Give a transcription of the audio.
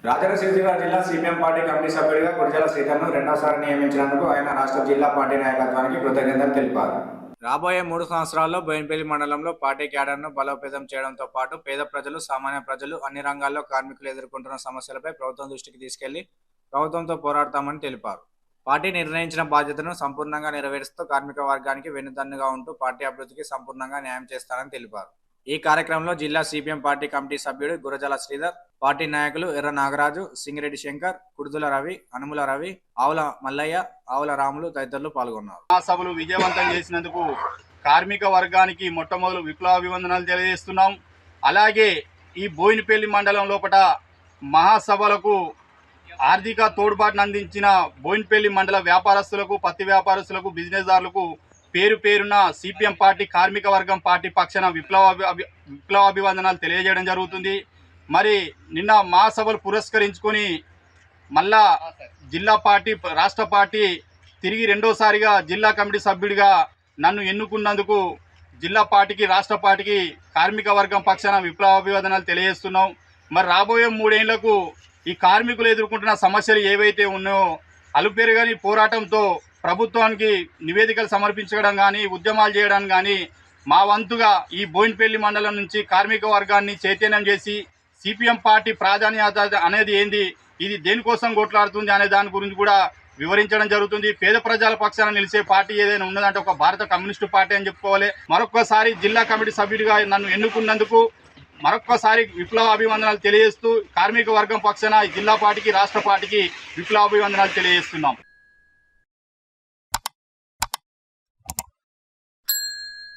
రాజన్న సిరిసిల్ల జిల్లా CPM party committee సభ్యుడిగా గురజాల శ్రీధర్ను రెండోసారి నియమించినందుకు ఆయన రాష్ట్ర జిల్లా పార్టీ నాయకత్వానికి కృతజ్ఞతలు తెలిపారు. రాబోయే 3 సంవత్సరాల్లో బోయినపల్లి మండలంలో పార్టీ క్యాడర్ను బలోపేతం చేయడంతో పాటు పేద ప్రజలు, సామాన్య ప్రజలు, అన్ని రంగాల్లో కార్మికులు ఎదుర్కొంటున్న సమస్యలపై ప్రభుత్వం దృష్టికి తీసుకెళ్లి ప్రభుత్వంతో పోరాడతామని తెలిపారు. పార్టీ నిర్ణయించిన బాధ్యతను సంపూర్ణంగా నెరవేరుస్తూ కార్మిక వర్గానికి వెన్నుదన్నుగా ఉంటూ పార్టీ అభివృద్ధికి సంపూర్ణంగా న్యాయం చేస్తారని తెలిపారు. ఈ కార్యక్రమంలో జిల్లా సిపిఎం పార్టీ కమిటీ సభ్యుడు గురజాల శ్రీధర్, పార్టీ నాయకులు ఎర్ర నాగరాజు, సింగిరెడ్డి శంకర్, కుడుదుల రవి, అనుముల రవి, ఆవుల మల్లయ్య, ఆవుల రాములు తదితరులు పాల్గొన్నారు. సభలు విజయవంతం చేసినందుకు కార్మిక వర్గానికి మొట్టమొదటి విప్లవాభివందనాలు తెలియజేస్తున్నాం. అలాగే ఈ బోయినపల్లి మండలం లోపల మహాసభలకు ఆర్థిక తోడ్పాటును అందించిన బోయినపల్లి మండల వ్యాపారస్తులకు, పత్తి వ్యాపారస్తులకు, బిజినెస్దారులకు పేరు పేరున సిపిఎం పార్టీ కార్మిక వర్గం పార్టీ పక్షాన విప్లవాభివందనాలు తెలియజేయడం జరుగుతుంది. మరి నిన్న మహాసభలు పురస్కరించుకొని మళ్ళా జిల్లా పార్టీ, రాష్ట్ర పార్టీ తిరిగి రెండోసారిగా జిల్లా కమిటీ సభ్యుడిగా నన్ను ఎన్నుకున్నందుకు జిల్లా పార్టీకి, రాష్ట్ర పార్టీకి కార్మిక వర్గం పక్షాన విప్లవాభివందనాలు తెలియజేస్తున్నాం. మరి రాబోయే 3 ఏళ్లకు ఈ కార్మికులు ఎదుర్కొంటున్న సమస్యలు ఏవైతే ఉన్నాయో అలుపెరుగని పోరాటంతో ప్రభుత్వానికి నివేదికలు సమర్పించడం కానీ, ఉద్యమాలు చేయడం కానీ మా వంతుగా ఈ బోయినపల్లి మండలం నుంచి కార్మిక వర్గాన్ని చైతన్యం చేసి సిపిఎం పార్టీ ప్రాధాన్యత అనేది ఏంది, ఇది దేనికోసం కొట్లాడుతుంది అనే దాని గురించి కూడా వివరించడం జరుగుతుంది. పేద ప్రజల పక్షాన నిలిచే పార్టీ ఏదైనా ఉన్నదంటే ఒక భారత కమ్యూనిస్టు పార్టీ అని చెప్పుకోవాలి. మరొక్కసారి జిల్లా కమిటీ సభ్యుడిగా నన్ను ఎన్నుకున్నందుకు మరొక్కసారి విప్లవాభివందనాలు తెలియజేస్తూ కార్మిక వర్గం పక్షాన జిల్లా పార్టీకి, రాష్ట్ర పార్టీకి విప్లవాభివందనాలు తెలియజేస్తున్నాం.